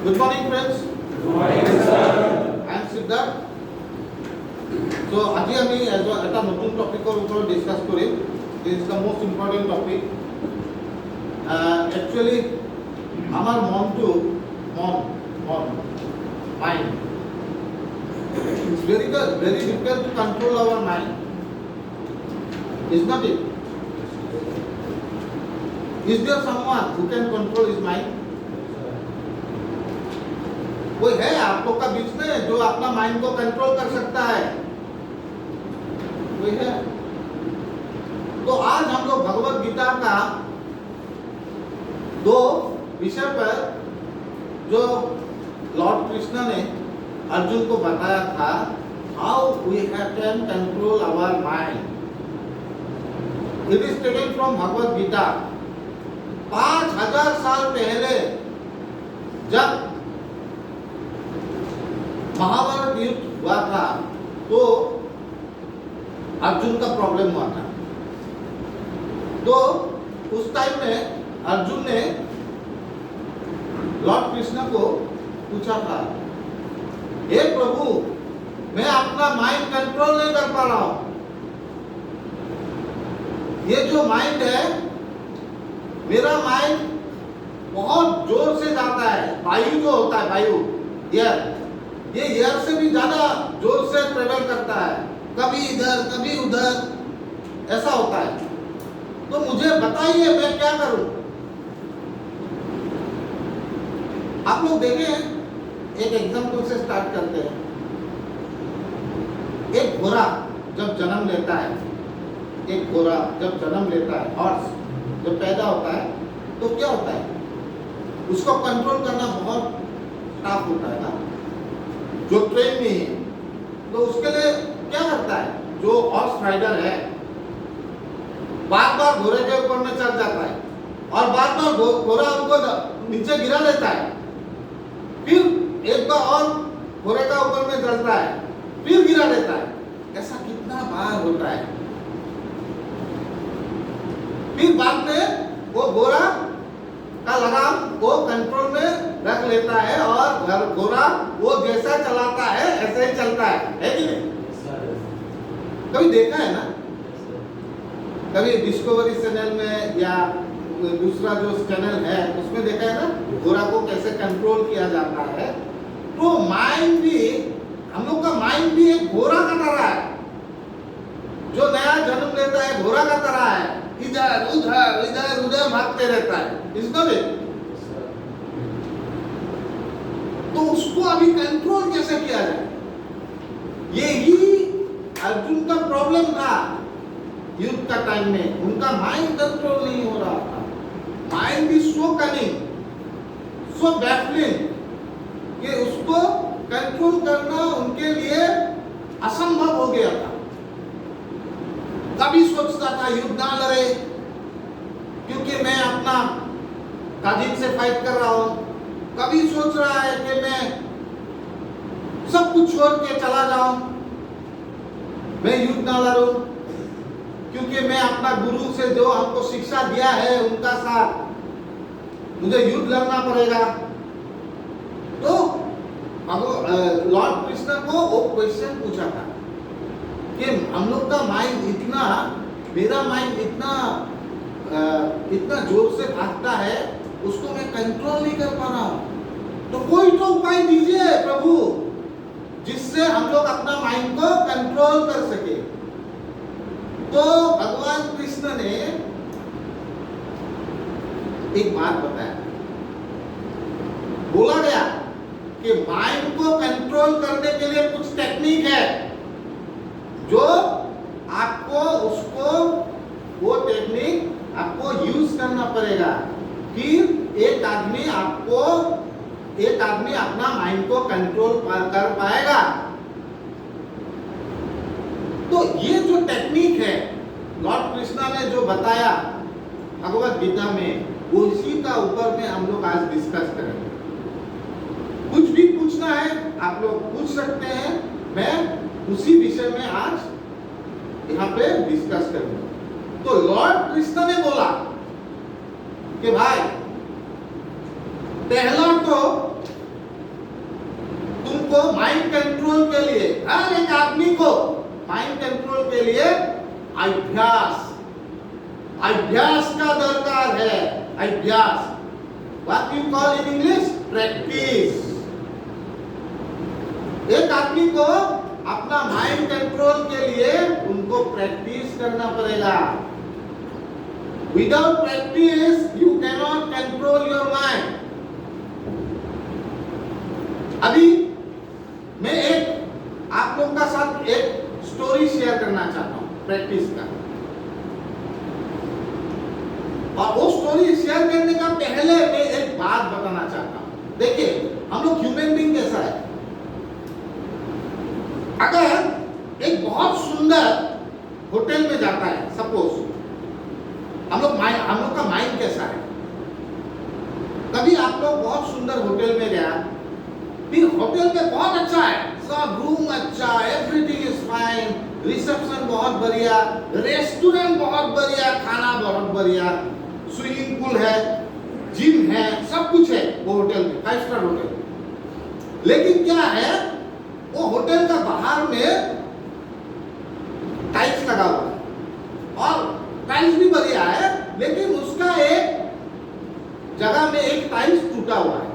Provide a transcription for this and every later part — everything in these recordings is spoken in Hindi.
Good morning, friends. Good morning, sir. I am Siddharth. So, আজি আমি এটা নতুন টপিকৰ ওপৰত discuss Karim. This is the most important topic. Actually, আমাৰ মনটো mind. It's very difficult to control our mind. Is not it? Is there someone who can control his mind? कोई है आप लोग का बीच में जो अपना माइंड को कंट्रोल कर सकता है? कोई है? तो आज हम लोग भगवत गीता का दो विषय पर जो लॉर्ड कृष्ण ने अर्जुन को बताया था, how we can control our mind. It is taken from Bhagavad Gita. 5000 साल पहले जब महाभारत युद्ध हुआ था तो अर्जुन का प्रॉब्लम हुआ था. तो उस टाइम में अर्जुन ने लॉर्ड कृष्ण को पूछा था, हे प्रभु, मैं अपना माइंड कंट्रोल नहीं कर पा रहा हूं. ये जो माइंड है, मेरा माइंड बहुत जोर से जाता है. वायु जो होता है, वायु, एयर, ये एयर से भी ज्यादा जोर से ट्रेवल करता है. कभी इधर कभी उधर ऐसा होता है. तो मुझे बताइए मैं क्या करूं? आप लोग देखें, एक एग्जांपल से स्टार्ट करते हैं. एक घोड़ा जब जन्म लेता है, हॉर्स जब पैदा होता है तो क्या होता है? उसको कंट्रोल करना बहुत टफ होता है ना, जो ट्रेन नहीं है. तो उसके लिए क्या करता है? जो हॉर्स राइडर है बार बार घोड़े के ऊपर में चढ़ जाता है और बार बार घोड़ा उनको नीचे गिरा देता है. फिर एक बार और घोड़े का ऊपर में चढ़ता है, फिर गिरा देता है. ऐसा कितना बार होता है? फिर बाद में वो घोड़ा का लगाम वो कंट्रोल में रख लेता है और घोड़ा वो जैसा चलाता है ऐसे ही चलता है कि नहीं? कभी देखा है ना? कभी डिस्कवरी चैनल में या दूसरा जो चैनल है उसमें देखा है ना, घोड़ा को कैसे कंट्रोल किया जाता है. तो माइंड भी, हम लोग का माइंड भी एक घोड़ा का तरह है. जो नया जन्म लेता है घोड़ा का तरह है, इधर उधर भागते रहता है. इसको देख, तो उसको अभी कंट्रोल कैसे किया जाए? यही अर्जुन का प्रॉब्लम था. युद्ध का टाइम में उनका माइंड कंट्रोल नहीं हो रहा था. Mind is so cunning, so baffling कि उसको कंट्रोल करना उनके लिए असंभव हो गया था. कभी सोचता था युद्ध ना लड़े क्योंकि मैं अपना काजिन से फाइट कर रहा हूं. कभी सोच रहा है कि मैं सब कुछ छोड़ के चला जाऊं, मैं युद्ध ना लड़ूं क्योंकि मैं अपना गुरु से जो हमको शिक्षा दिया है उनका साथ, मुझे युद्ध लड़ना पड़ेगा. तो लॉर्ड कृष्ण को वो क्वेश्चन पूछा था कि हम लोग का माइंड इतना, मेरा माइंड इतना जोर से भागता है, उसको मैं कंट्रोल नहीं कर पा रहा हूं. तो कोई तो उपाय दीजिए प्रभु, जिससे हम लोग अपना माइंड को कंट्रोल कर सके. तो भगवान कृष्ण ने एक बात बताया. बोला गया कि माइंड को कंट्रोल करने के लिए कुछ टेक्निक है जो आपको वो टेक्निक आपको यूज करना पड़ेगा. फिर एक आदमी अपना माइंड को कंट्रोल कर पाएगा. तो ये जो टेक्निक है लॉर्ड कृष्णा ने जो बताया भगवत गीता में, वो इसी का ऊपर में हम लोग आज डिस्कस करेंगे. कुछ भी पूछना है आप लोग पूछ सकते हैं, मैं उसी विषय में आज यहाँ पे डिस्कस करूंगा. तो लॉर्ड कृष्ण ने बोला कि भाई, पहला तो तुमको माइंड कंट्रोल के लिए, हर एक आदमी को माइंड कंट्रोल के लिए अभ्यास अभ्यास का दरकार है। अभ्यास, what you call in English, practice. एक आदमी को अपना माइंड कंट्रोल के लिए उनको प्रैक्टिस करना पड़ेगा। Without practice you can not control your mind. अभी मैं एक आप लोग का साथ एक स्टोरी शेयर करना चाहता हूं प्रैक्टिस का, और वो स्टोरी शेयर करने का पहले मैं एक बात बताना चाहता हूं। देखिए, हम लोग ह्यूमन बीइंग कैसा है, अगर एक बहुत सुंदर होटल में जाता है, सपोज हम लोग का माइंड कैसा है, कभी आप लोग बहुत सुंदर होटल में गया, फिर होटल में बहुत अच्छा है, सब रूम अच्छा, एवरीथिंग इज फाइन, रिसेप्शन बहुत बढ़िया, रेस्टोरेंट बहुत बढ़िया, खाना बहुत बढ़िया, स्विमिंग पूल है, जिम है, सब कुछ है वो होटल में, 5 स्टार होटल। लेकिन क्या है, वो होटल का बाहर में टाइल्स लगा हुआ है, और टाइल्स भी बढ़िया है, लेकिन उसका एक जगह में एक टाइल्स टूटा हुआ है,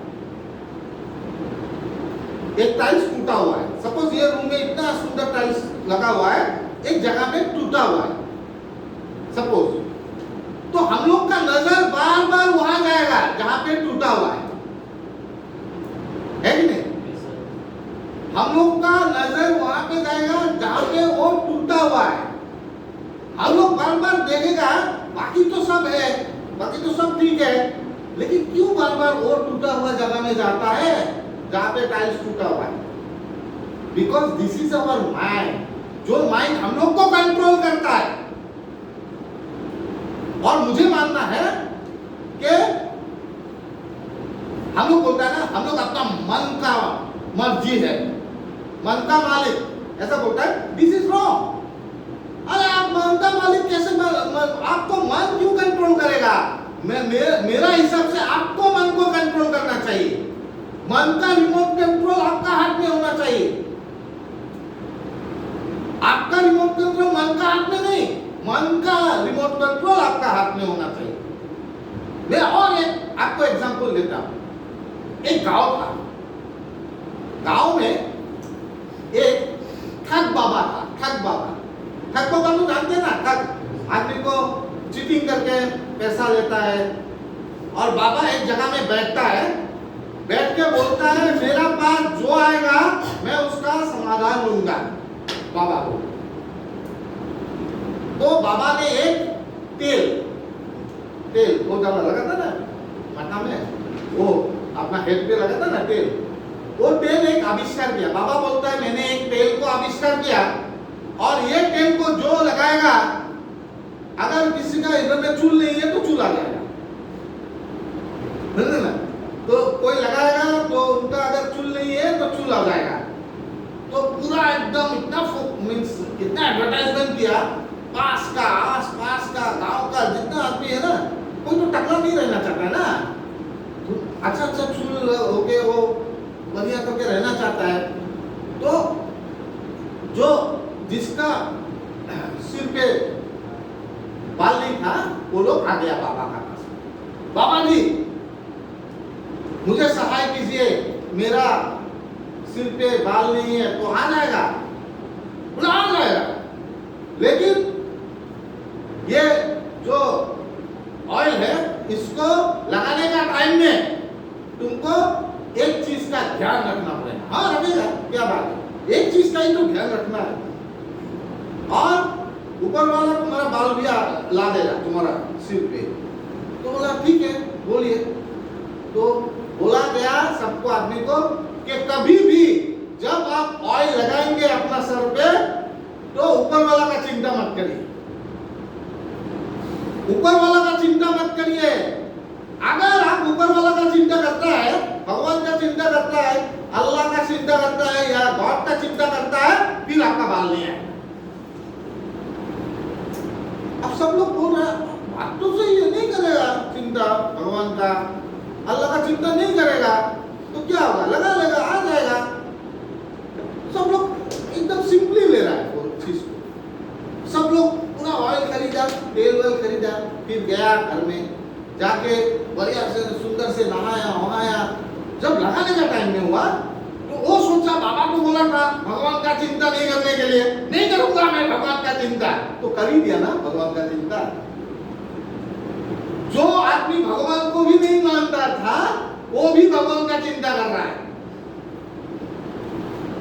एक टाइल्स टूटा हुआ है। सपोज ये रूम में इतना सुंदर टाइल्स लगा हुआ है, एक जगह में टूटा हुआ है सपोज, तो हम लोग का नजर बार बार वहां जाएगा जहां पे टूटा हुआ है कि नहीं? हम लोग का नजर वहां पे जाएगा जहां पे वो टूटा हुआ है। हम लोग बार बार देखेगा, बाकी तो सब है, बाकी तो सब ठीक है, लेकिन क्यों बार बार वो टूटा हुआ जगह में जाता है जहां पे टाइल्स टूटा हुआ है? Because this is our mind, जो माइंड हम लोग को कंट्रोल करता है। और मुझे मानना है कि हम लोग बोलते हैं ना, हम लोग अपना मन का मर्जी है, मन का मालिक, ऐसा बोलता है, दिस इज रॉन्ग। अरे आप मन का मालिक कैसे, आपको मन क्यों कंट्रोल करेगा? मेरा हिसाब से आपको मन को कंट्रोल करना चाहिए। मन का रिमोट कंट्रोल आपका हाथ में होना चाहिए। आपका रिमोट कंट्रोल मन का हाथ में नहीं, मन का रिमोट कंट्रोल आपका हाथ में होना चाहिए। मैं और एक आपको एग्जांपल देता हूं। एक गांव था, गांव में एक ठग बाबा था। ठग बाबा तो जानते हैं ना, ठग आदमी को चीटिंग करके पैसा लेता है, और बाबा एक जगह में बैठता है, बैठ के बोलता है, मेरा पास जो आएगा मैं उसका समाधान लूंगा बाबा को। तो बाबा ने एक तेल वो ज्यादा लगा था ना माथा में, वो अपना हेड पे लगा था ना तेल, वो तेल एक आविष्कार किया। बाबा बोलता है, मैंने एक तेल को आविष्कार किया, और ये तेल को जो लगाएगा, अगर किसी का इधर में चूल नहीं है तो चूल आ जाएगा, ना? तो कोई लगाएगा तो उनका अगर चूल नहीं है तो चूल आ जाएगा। तो पूरा एकदम इतना एडवर्टाइजमेंट किया, पास का, आस पास का, गांव का जितना आदमी है ना, कोई तो टकला नहीं रहना चाहता है ना, तो अच्छा चूल होके वो बढ़िया करके रहना चाहता है। तो जो जिसका सिर पे बाल नहीं था, वो लोग आ गया बाबा का पास, बाबा जी मुझे सहाय कीजिए, मेरा सिर पे बाल नहीं है। तो आ जाएगा, बोला आ जाएगा, लेकिन ये जो ऑयल है, इसको लगाने का टाइम में तुमको एक चीज का ध्यान रखना पड़ेगा। हाँ रखेगा, क्या बात है, एक चीज का ही तो ध्यान रखना है, और ऊपर वाला तुम्हारा बाल भी ला देगा तुम्हारा सिर पे। तो बोला ठीक है, बोलिए। तो बोला गया सबको, आदमी को, कि कभी भी जब आप ऑयल लगाएंगे अपना सर पे, तो ऊपर वाला का चिंता मत करिए, ऊपर वाला का चिंता मत करिए। अगर आप ऊपर वाला का चिंता करता है, भगवान का चिंता करता है, अल्लाह का चिंता करता है, या गॉड का चिंता करता है, फिर आपका बाल नहीं है। अब सब लोग बोल रहे हैं, बात तो सही है, नहीं करेगा चिंता भगवान का, अल्लाह का चिंता नहीं करेगा, तो क्या होगा, लगा लेगा, आ जाएगा। जब लगाने का टाइम में हुआ तो वो सोचा, बाबा को बोला था भगवान का चिंता नहीं करने के लिए, नहीं करूंगा मैं भगवान का चिंता, तो कर ही दिया ना भगवान का चिंता। जो आदमी भगवान को भी नहीं मानता था वो भी भगवान का चिंता कर रहा है,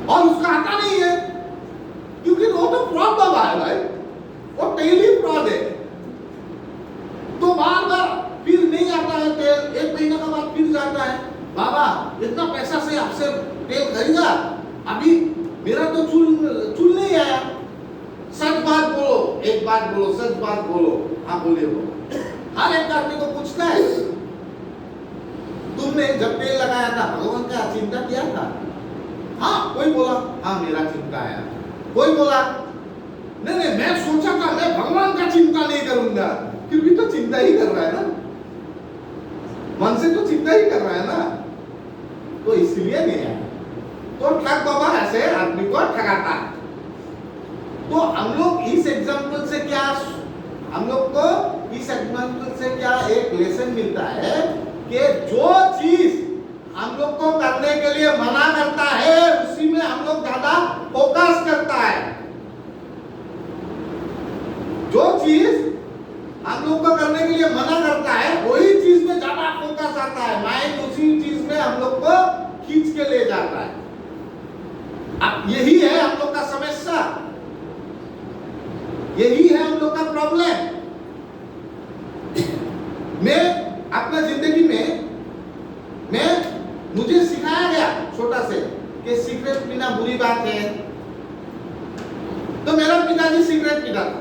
और उसका आता नहीं है, क्योंकि वो तो फ्रॉड बाबा है भाई, वो टेली फ्रॉड है। तो बार बार फिर नहीं आता है तेल, एक महीना का बाद फिर जाता है, बाबा इतना पैसा से आपसे तेल खरीदा, अभी मेरा तो चूल नहीं आया, सच बात बोलो, एक बात बोलो, सच बात बोलो। हाँ बोलिए, बोलो। हर एक आदमी को पूछता है, तुमने जब तेल लगाया था भगवान का चिंता किया था? हाँ, कोई बोला हाँ मेरा चिंता आया, कोई बोला नहीं नहीं मैं सोचा था मैं भगवान का चिंता नहीं करूंगा, फिर भी तो चिंता ही कर रहा है ना, मन से तो चिंता ही कर रहा है ना, तो इसलिए नहीं आया। तो ठग बाबा ऐसे आदमी को ठगाता है। तो हम लोग इस एग्जाम्पल से क्या, हम लोग को इस एग्जाम्पल से क्या एक लेसन मिलता है कि जो चीज हम लोग को करने के लिए मना करता है उसी में हम लोग ज्यादा फोकस करता है। जो चीज हम लोग को करने के लिए मना करता है वही चीज में ज्यादा फोकस आता है, माइंड उसी चीज में हम लोग को खींच के ले जाता है। अब यही है हम लोग का समस्या, यही है हम लोग का प्रॉब्लम। मैं अपना जिंदगी में मुझे सिखाया गया छोटा से कि सिगरेट पीना बुरी बात है, तो मेरा पिताजी सिगरेट पीता था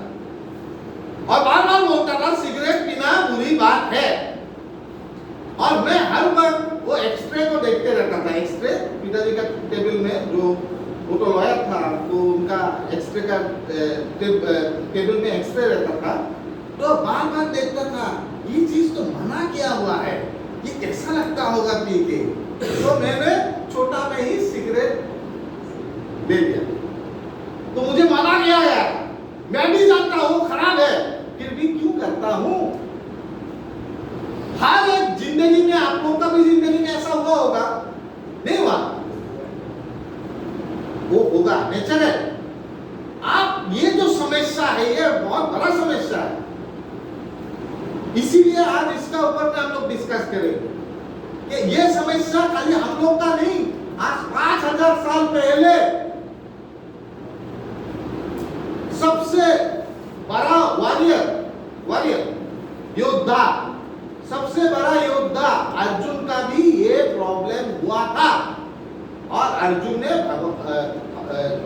और बार बार बोलता था सिगरेट पीना बुरी बात है, और मैं हर बार वो एक्सरे को देखते रहता था। एक्सरे पिताजी का टेबल में जो फोटो लॉयर था तो उनका एक्सरे का टेबल में एक्सरे रहता था, तो बार बार देखता था ये चीज तो मना किया हुआ है, ये कैसा लगता होगा पी के। तो मैंने छोटा में ही सिगरेट दे दिया, तो मुझे मना किया यार, मैं भी जानता हूँ खराब है, फिर भी क्यों करता हूँ। हर एक जिंदगी में, आप लोगों का भी जिंदगी में ऐसा हुआ होगा, नहीं हुआ? वो होगा, नेचर है। आप ये जो समस्या है ये बहुत बड़ा समस्या है, इसीलिए आज इसका ऊपर हम लोग डिस्कस करेंगे कि ये समस्या खाली हम लोग का नहीं, आज 5000 साल पहले सबसे बड़ा वॉरियर योद्धा, सबसे बड़ा योद्धा अर्जुन का भी ये प्रॉब्लम हुआ था, और अर्जुन ने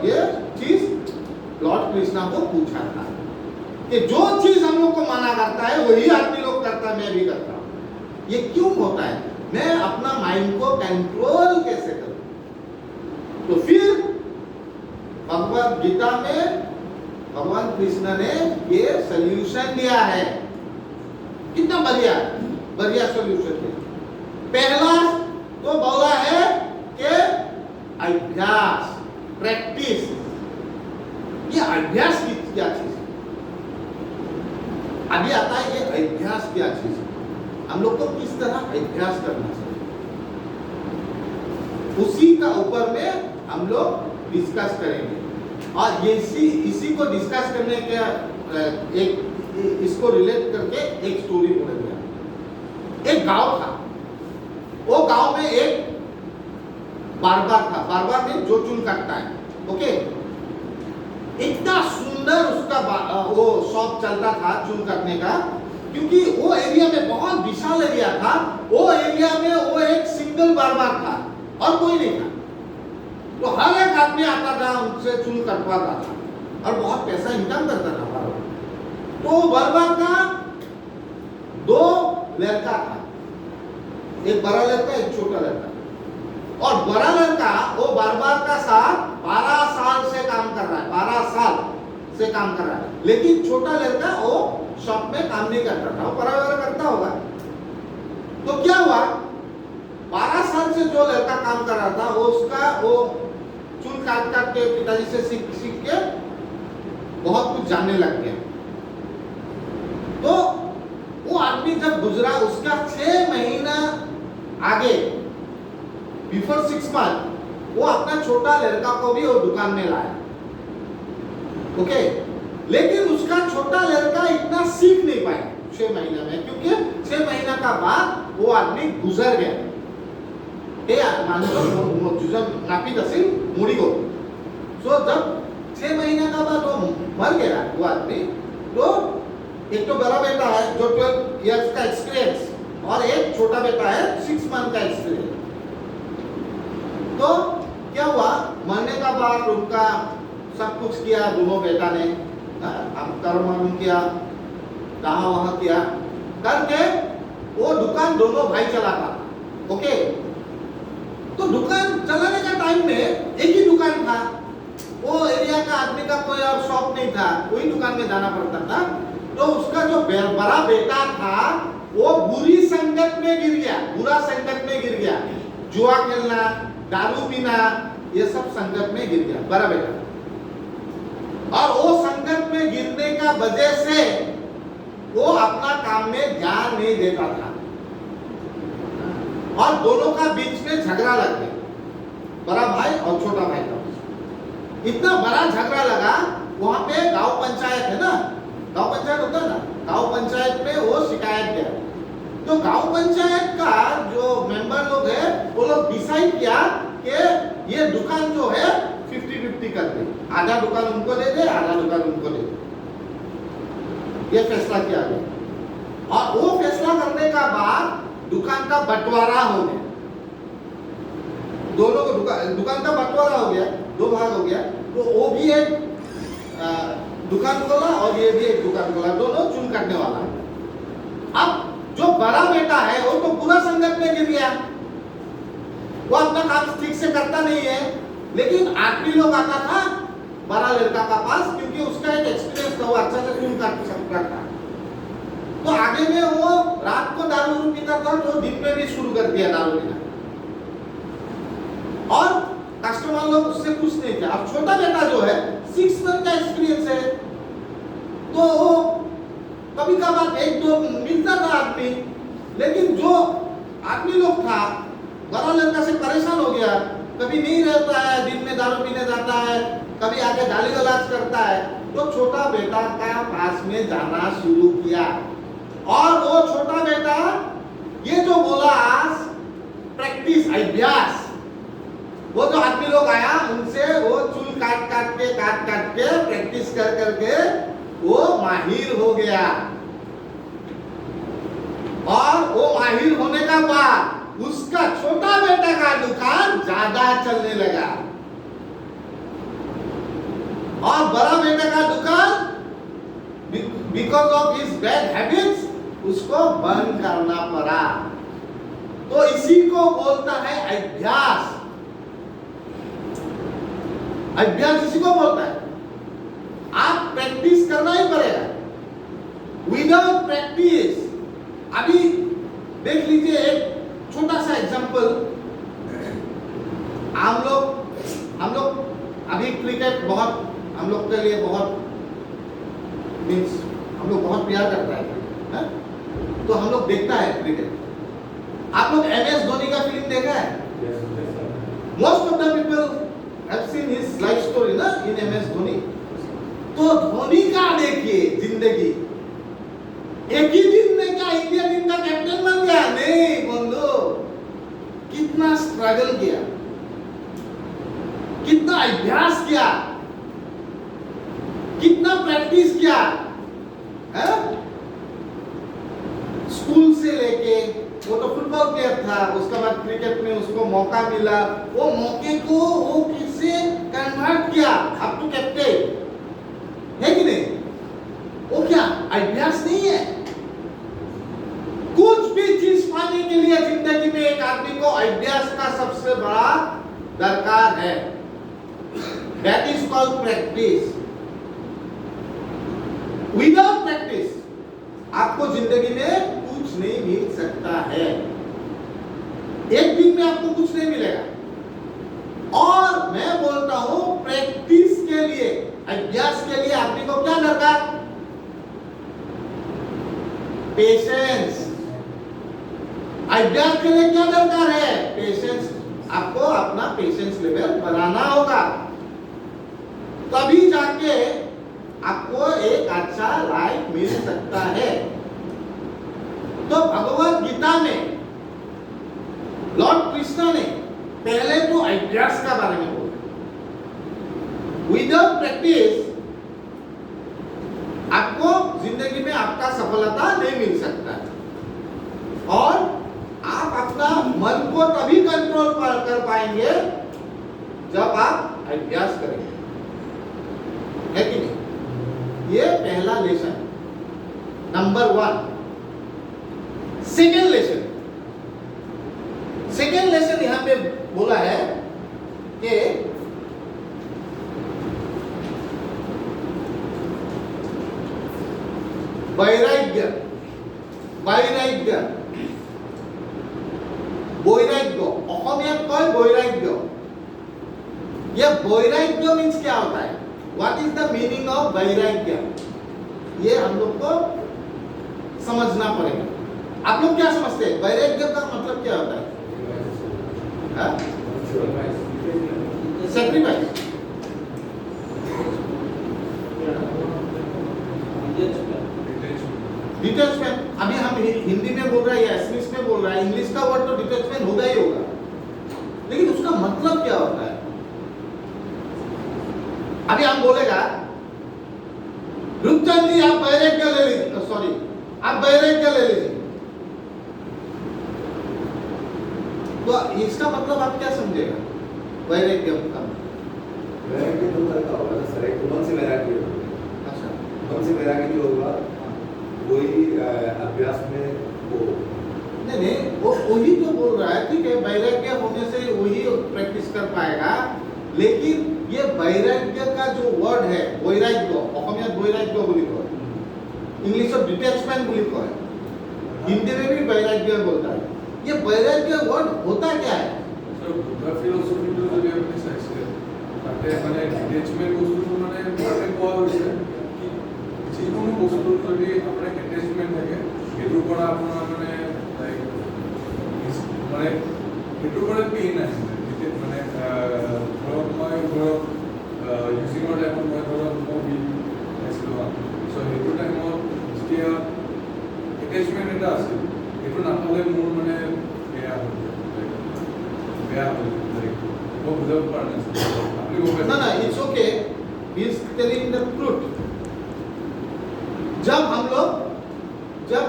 ये चीज लॉर्ड कृष्णा को पूछा था कि जो चीज हम लोग को मना करता है वही आदमी लोग करता है, मैं भी करता हूं। ये क्यों होता है? मैं अपना माइंड को कंट्रोल कैसे करूं? तो फिर भगवद गीता में भगवान कृष्ण ने ये सॉल्यूशन दिया है। कितना बढ़िया सॉल्यूशन है। पहला तो बोला है कि अभ्यास, प्रैक्टिस। ये अभ्यास की क्या चीज है? अभी आता है ये अभ्यास क्या चीज है, हम लोग को किस तरह अभ्यास करना चाहिए, उसी का ऊपर में हम लोग डिस्कस करेंगे। और ये इसी को डिस्कस करने के इसको रिलेट करके एक स्टोरी बोलेंगे। एक गांव था, वो गांव में एक बार्बर था, बार्बर में जो चूल काटता है, ओके। इतना सुंदर उसका वो शॉप चलता था चूल काटने का, क्योंकि वो एरिया में बहुत विशाल एरिया था, वो एरिया में वो एक सिंगल बार्बर था और कोई नहीं था, तो हर एक आदमी आता था उनसे चूल कटवाता था और बहुत पैसा इनकम करता था बार्बर। तो बार्बर का 2 लड़का था, एक बड़ा लड़का एक छोटा लड़का, और बड़ा लड़का वो बार्बर का साथ 12 साल से काम कर रहा है, 12 साल से काम कर रहा है, लेकिन छोटा लड़का वो शॉप में काम नहीं करता था, वो बराबर करता होगा। तो क्या हुआ, 12 साल से जो लड़का काम कर रहा था उसका वो चूल काट काट के पिताजी से सीख के बहुत कुछ जानने लग गया। तो वो आदमी जब गुजरा उसका 6 महीना आगे बिफोर 6 मंथ वो अपना छोटा लड़का को भी वो दुकान में लाया, ओके। लेकिन उसका छोटा लड़का इतना सीख नहीं पाया 6 महीने में, क्योंकि 6 महीना का बाद वो आदमी गुजर गया। सो जब 6 महीने का बाद वो मर गया वो आदमी, तो एक तो बड़ा बेटा है जो 12 इयर्स का एक्सपीरियंस और एक छोटा बेटा है 6 मंथ का एक्सपीरियंस। तो क्या हुआ, मरने का बाद उनका सब कुछ किया दोनों बेटा ने, कर्म किया, कहा वहां किया करके वो दुकान दोनों भाई चलाता, ओके। तो दुकान चलाने का टाइम में एक ही दुकान था, वो एरिया का आदमी का कोई और शॉप नहीं था, वही दुकान में जाना पड़ता था। तो उसका जो बड़ा बेटा था वो बुरी संगत में गिर गया, बुरा संगत में गिर गया, जुआ खेलना, दारू पीना, ये सब संगत में गिर गया बड़ा बेटा। और वो संगत में गिरने का वजह से वो अपना काम में ध्यान नहीं देता था और दोनों का बीच में झगड़ा लग गया, बड़ा भाई और छोटा भाई का। इतना बड़ा झगड़ा लगा, वहां पे गांव पंचायत है ना, गांव पंचायत होता है ना, गांव पंचायत में वो शिकायत किया। तो गांव पंचायत का जो मेंबर लोग है वो लोग डिसाइड किया कि ये दुकान जो है 50-50 कर दे, आधा दुकान उनको दे दे, आधा दुकान उनको दे दे, ये फैसला किया गया। और वो फैसला करने का बाद दुकान का बंटवारा हो गया, दोनों को दुकान का बंटवारा हो गया, 2 भाग हो गया। तो वो भी एक दुकान खोला और ये भी एक दुकान खोला, दोनों चून काटने वाला। अब जो बड़ा बेटा है वो तो पूरा संगत में गिर गया, वो अपना काम ठीक से करता नहीं है। लेकिन आदमी लोग आता था बड़ा लड़का का पास, क्योंकि उसका एक एक्सपीरियंस था, वो अच्छा से चून काट सकता था। तो आगे में वो रात को दारू पीता था, तो दिन में भी शुरू कर दिया दारू पीना, और कस्टमर लोग उससे खुश नहीं थे। अब छोटा बेटा जो है 6 मंथ का एक्सपीरियंस है, तो कभी कभार 1-2 मिलता था आदमी। लेकिन जो आदमी लोग था बड़ा लड़का से परेशान हो गया, कभी नहीं रहता है, दिन में दारू पीने जाता है, कभी आके गाली गलौज करता है। तो छोटा बेटा का पास में जाना शुरू किया, और वो छोटा बेटा ये जो बोला आज प्रैक्टिस, अभ्यास, वो जो आदमी लोग आया उनसे वो चूल काट काट के प्रैक्टिस कर करके वो माहिर हो गया। और वो माहिर होने का बाद उसका छोटा बेटा का दुकान ज्यादा चलने लगा, और बड़ा बेटा का दुकान because of his bad habits उसको बंद करना पड़ा। तो इसी को बोलता है अभ्यास। अभ्यास इसी को बोलता है, आप प्रैक्टिस करना ही पड़ेगा। विदाउट प्रैक्टिस, अभी देख लीजिए एक छोटा सा एग्जांपल, हम लोग अभी क्रिकेट बहुत हम लोग के लिए बहुत मीन्स हम लोग बहुत प्यार करता है, तो हम लोग देखता है क्रिकेट। आप लोग MS धोनी का फिल्म देखा है? Most of the people have seen his life story ना इन MS धोनी। तो धोनी का देखिए जिंदगी, एक ही दिन में क्या इंडिया टीम का कैप्टन बन गया? नहीं बंधु, कितना स्ट्रगल किया, कितना अभ्यास किया, कितना प्रैक्टिस किया है? स्कूल से लेके, वो तो फुटबॉल प्लेयर था, उसके बाद क्रिकेट में उसको मौका मिला, वो मौके को वो किससे कन्वर्ट किया अप टू कैप्टन, है कि नहीं? वो क्या अभ्यास नहीं है? कुछ भी चीज पाने के लिए जिंदगी में एक आदमी को अभ्यास का सबसे बड़ा दरकार है। That is called practice. Without practice आपको जिंदगी में कुछ नहीं मिल सकता है, एक दिन में आपको कुछ नहीं मिलेगा। और मैं बोलता हूं प्रैक्टिस के लिए, अभ्यास के लिए आदमी को क्या दरकार? पेशेंस। अभ्यास के लिए क्या दरकार है? पेशेंस आपको होगा, तभी जाके आपको एक अच्छा लाइफ मिल सकता है। तो भगवत गीता में लॉर्ड कृष्ण ने पहले तो अभ्यास का बारे में बोला। विदाउट प्रैक्टिस आपको जिंदगी में आपका सफलता नहीं मिल सकता है। और आप अपना मन को तभी कंट्रोल कर पाएंगे जब आप अभ्यास करेंगे, है कि नहीं? ये पहला लेसन, नंबर 1। सेकेंड लेसन यहां पे बोला है कि वैराग्य, অসমীয়াত কয় বৈরাগ্য। ये वैराग्य मीन्स क्या होता है? What is the meaning of वैराग्य? ये हम लोग को समझना पड़ेगा। आप लोग क्या समझते हैं? वैराग्य का मतलब क्या होता है? Sacrifice, detachment. अभी हम हिंदी में बोल रहे हैं या एस्मिस में बोल रहे हैं, इंग्लिश का वर्ड तो डिटैचमेंट होगा ही होगा, लेकिन उसका मतलब क्या होता है? अभी हम बोलेगा रुपचंद जी आप वैराग्य ले लीजिए, सॉरी आप वैराग्य ले लीजिए, तो इसका मतलब आप क्या समझेगा? वैराग्य का वैराग्य दो तरह का होगा सर। एक मन से वैराग्य होगा। अच्छा, मन से वैराग्य जो होगा वही अभ्यास में वो नहीं वो वही तो बोल रहा है, ठीक है, वैराग्य होने से वही प्रैक्टिस कर पाएगा। लेकिन ये वैराग्य का जो वर्ड है वैराग्य, অসমীয়াত वैराग्य बोली को है, इंग्लिश में डिटैचमेंट बोली को है, हिंदी में भी वैराग्य बोलता है। ये वैराग्य वर्ड होता क्या है? सर बुद्धा फिलॉसफी तो যদি আপনি চাইছে তাতে মানে ডিটেচমেন্ট বস্তুটো মানে মানে কোৱা হৈছে কি যিকোনো বস্তুৰ যদি আপোনাৰ অ্যাটাচমেন্ট থাকে এটোৰ পৰা আপোনাৰ মানে লাইক মানে এটোৰ পৰা পেইন আছে মানে ধৰক মই ধৰক ইউজিঙৰ টাইমত মই ধৰক মই আছিলোঁ সো সেইটো টাইমত যেতিয়া অ্যাটাচমেন্ট এটা আছে এটো নাপালে মোৰ মানে বেয়া হৈ যায় वो बुझा पड़ना आपने वो ना ना it's okay, he is telling the truth. जब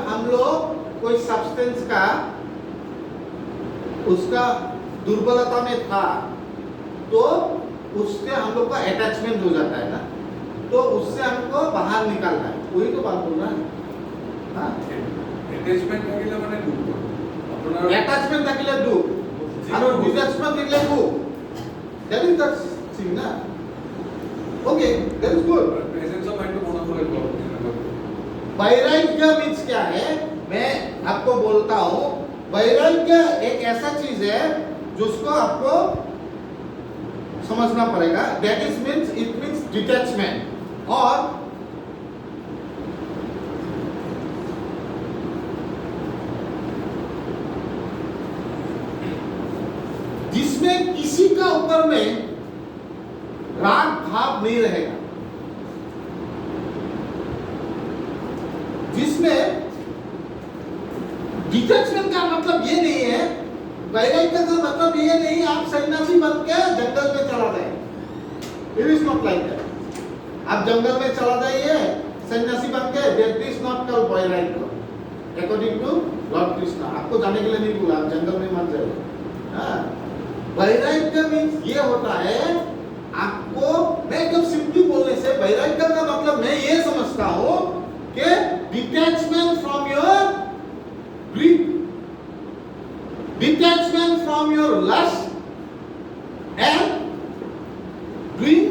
हम लोग कोई सब्सटेंस का उसका दुर्बलता में था तो उससे हम लोग का अटैचमेंट हो जाता है ना, तो उससे हमको बाहर निकालना है, वही तो बात बोल रहा है। हाँ, अटैचमेंट থাকিলে মানে দুখ আপনার अटैचमेंट থাকিলে दुख और डिटैचमेंट থাকিলে सुख। That is the thing ना। Okay, that is good। Presence of mind को होना पड़ेगा। वैराग्य मीन्स क्या है? मैं आपको बोलता हूँ, वैराग्य एक ऐसा चीज है जिसको आपको समझना पड़ेगा। That is means it means detachment, और जिसमें किसी का ऊपर में राग भाव नहीं रहेगा, जिसमें डिटैचमेंट का मतलब ये नहीं है, वैराग्य का मतलब ये नहीं आप सन्यासी बन के जंगल में चला जाए। It is not like that. आप जंगल में चला जाइए सन्यासी बन के, that is not called vairagya according to Lord Krishna. आपको जाने के लिए नहीं बोला, आप जंगल में मत जाइए। हाँ, वैराग्य मीन्स ये होता है आपको, मैं एकदम सिंपली बोलने से वैराग्य का मतलब मैं ये समझता हूं कि detachment from your greed, detachment from your lust and dream.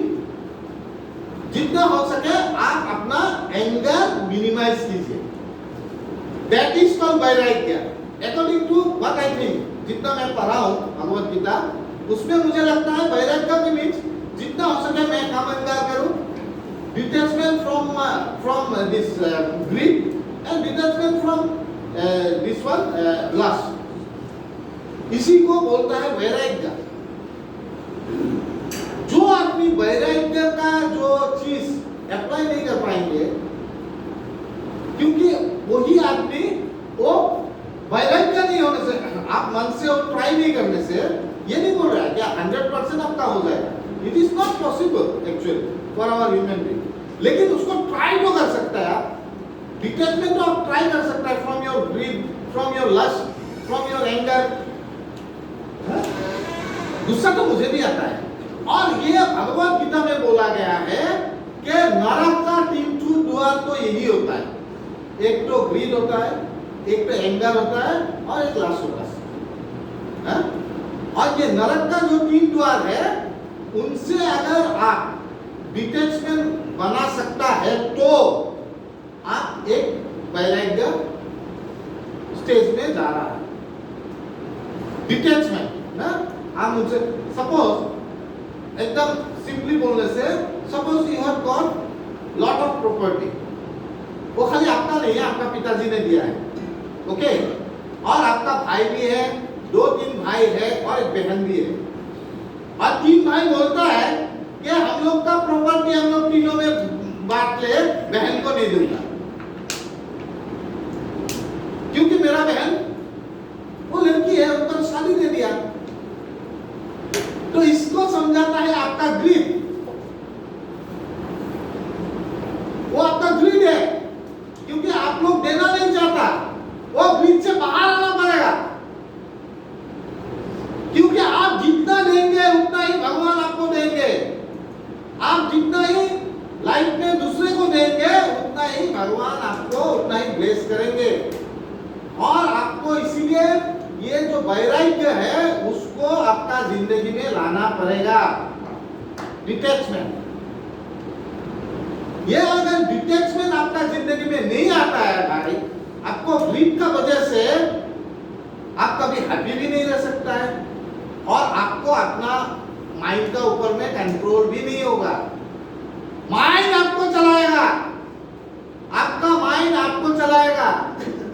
जितना हो सके आप अपना एंगर मिनिमाइज कीजिए। That is called vairagya according to what I think. जितना मैं पढ़ा हूं भगवत गीता, उसमें मुझे लगता है वैराग्य के मीन्स जितना हो सके मैं काम अंगार करूं, detachment from this greed and detachment from this one lust. इसी को बोलता है वैराग्य। जो ट्राई नहीं करने से ये नहीं बोल रहा है कि 100% आपका हो जाएगा. It is not possible actually for our human being. लेकिन उसको ट्राई तो कर सकता है आप. डिटैचमेंट तो आप ट्राई कर सकता है from your greed, from your lust, from your anger. गुस्सा तो मुझे भी आता है. और ये भगवत गीता में बोला गया है कि नरक का 3 द्वार तो यही होता है. एक तो ग्रीड होता है, एक तो एंगर होता है और एक लस्ट होता है. और ये नरक का जो 3 द्वार है उनसे अगर आप डिटैचमेंट बना सकता है तो आप एक वैराग्य स्टेज में जा रहा है. डिटैचमेंट ना. आप मुझे सपोज एकदम सिंपली बोलने से, suppose you have got lot of property. वो खाली आपका नहीं है, आपका पिताजी ने दिया है. ओके. और आपका भाई भी है, 2-3 भाई है और एक बहन भी है. और 3 भाई बोलता है कि हम लोग का प्रॉपर्टी हम लोग तीनों में बांट ले, बहन को नहीं दूंगा क्योंकि मेरा बहन वो लड़की है, उनको शादी दे दिया. तो इसको समझाता है आपका ग्रीड. वो आपका ग्रीड है क्योंकि आप लोग देना नहीं चाहता. वो ग्रीड से बाहर आना पड़ेगा क्योंकि आप जितना देंगे उतना ही भगवान आपको देंगे. आप जितना ही लाइफ में दूसरे को देंगे उतना ही भगवान आपको उतना ही ब्लेस करेंगे. और आपको इसीलिए ये जो वैराग्य है उसको आपका जिंदगी में लाना पड़ेगा. डिटैचमेंट. ये अगर डिटैचमेंट आपका जिंदगी में नहीं आता है भाई, आपको ग्रीड का वजह से आप कभी हैप्पी भी नहीं रह सकता है और आपको अपना माइंड का ऊपर में कंट्रोल भी नहीं होगा. माइंड आपको चलाएगा. आपका माइंड आपको चलाएगा.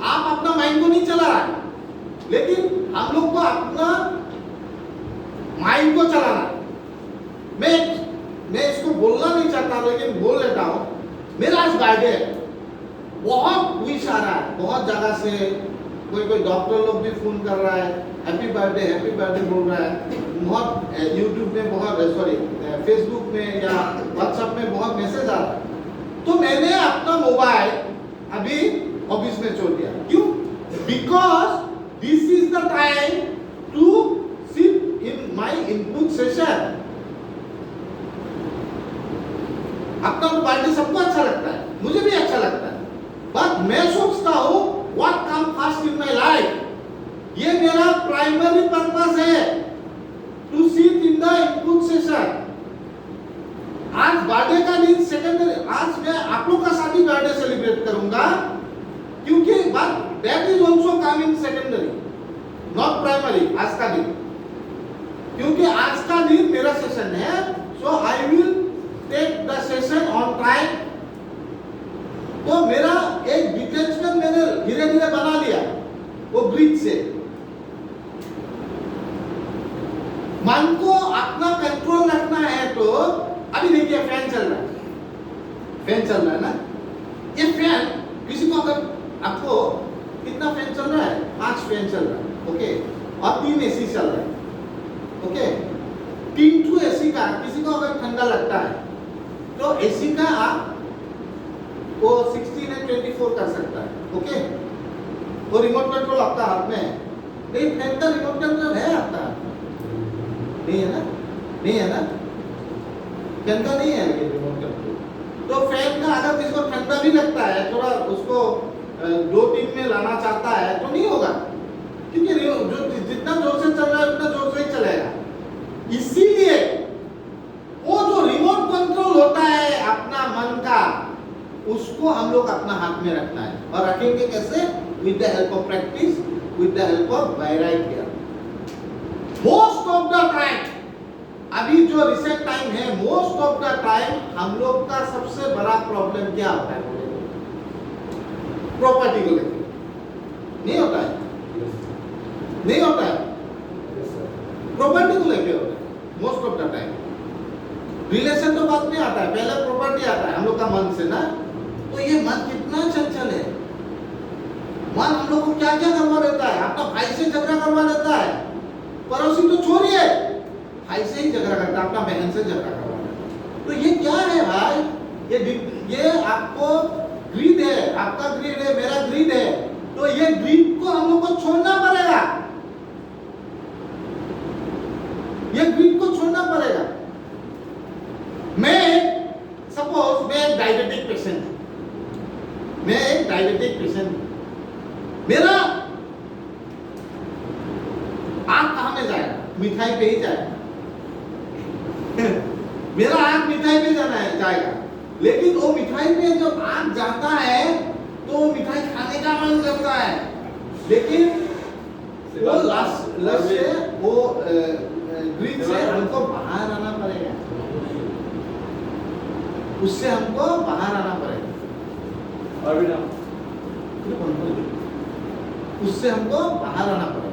आप अपना माइंड को नहीं चला रहा है, लेकिन हम लोग को अपना माइंड को चलाना. मैं इसको बोलना नहीं चाहता लेकिन बोल लेता हूं. मेरा आज बर्थडे है, बहुत विश आ रहा है बहुत जगह से. कोई डॉक्टर लोग भी फोन कर रहा है, हैप्पी बर्थडे बोल रहा है. बहुत यूट्यूब में बहुत फेसबुक में या व्हाट्सएप में बहुत मैसेज आ रहा है. तो मैंने अपना मोबाइल अभी ऑफिस में छोड़ दिया. क्यों? Because this is the time to sit in my input session. अपना बर्थडे सबको अच्छा लगता है, मुझे भी अच्छा लगता है. बट मैं सोचता हूं what come first in my life. ये मेरा प्राइमरी पर्पस है to sit in the input session. आज बर्थडे का दिन सेकेंडरी. आज मैं आप लोग का साथ ही बर्थडे सेलिब्रेट करूंगा क्योंकि but that is also coming secondary, not primary. आज का दिन, क्योंकि आज का दिन मेरा सेशन है. So I will take the session on time. तो मेरा एक डिटैचमेंट मैंने धीरे धीरे बना लिया वो ग्रीड से. मन को अपना कंट्रोल रखना है. तो अभी देखिए फैन चल रहा है ना. ये फैन किसी को अगर आपको कितना फैन चल रहा है? 5 फैन चल रहा है. ओके. और 3 एसी चल रहा है. ओके. 3 एसी का किसी को अगर ठंडा लगता है तो एसी का आप वो 16 या 24 कर सकता है. ओके. वो रिमोट कंट्रोल आपका हाथ में है. नहीं, फैन का रिमोट कंट्रोल है आपका हाथ में? नहीं है ना. फैन का नहीं है रिमोट कंट्रोल. तो फैन का अगर किसी को ठंडा भी लगता है, थोड़ा उसको 2-3 में लाना चाहता है तो नहीं होगा क्योंकि जो जितना जोर से चल रहा है उतना जोर से ही चलेगा. इसीलिए वो जो रिमोट कंट्रोल होता है अपना मन का, उसको हम लोग अपना हाथ में रखना है. और रखेंगे कैसे? With the help of practice, with the help of वैराग्य. मोस्ट ऑफ द टाइम, अभी जो रिसेंट टाइम है, मोस्ट ऑफ द टाइम हम लोग का सबसे बड़ा प्रॉब्लम क्या होता है? प्रॉपर्टी को लेकर नहीं होता है. प्रॉपर्टी को लेकर होता है most of the time. Relation तो बात नहीं आता है, पहले प्रॉपर्टी आता है हम लोग का मन से ना. तो ये मन कितना चंचल है. मन हम लोग को क्या क्या करवा देता है. अपना भाई से झगड़ा करवा देता है, पड़ोसी तो छोड़िए, भाई से ही झगड़ा करता है, अपना बहन से झगड़ा करता। तो ये क्या है भाई? ये आपको ग्रीड है, आपका ग्रीड है, मेरा ग्रीड है। तो ये ग्रीड को हम लोग को छोड़ना पड़ेगा, ये ग्रीड को छोड़ना पड़ेगा। मैं सपोज मैं एक डायबिटिक पेशेंट हूं, मैं एक डायबिटिक पेशेंट हूं, मेरा आंख कहां में जाएगा? मिठाई पे ही जाएगा। मेरा आंख मिठाई पे जाएगा, लेकिन वो मिठाई पे जब आंख जाता है तो मिठाई खाने का मन करता है, लेकिन वो लस्ट से वो ग्रिड से हमको बाहर आना पड़ेगा, उससे हमको बाहर आना पड़ेगा, उससे हमको बाहर आना पड़ेगा।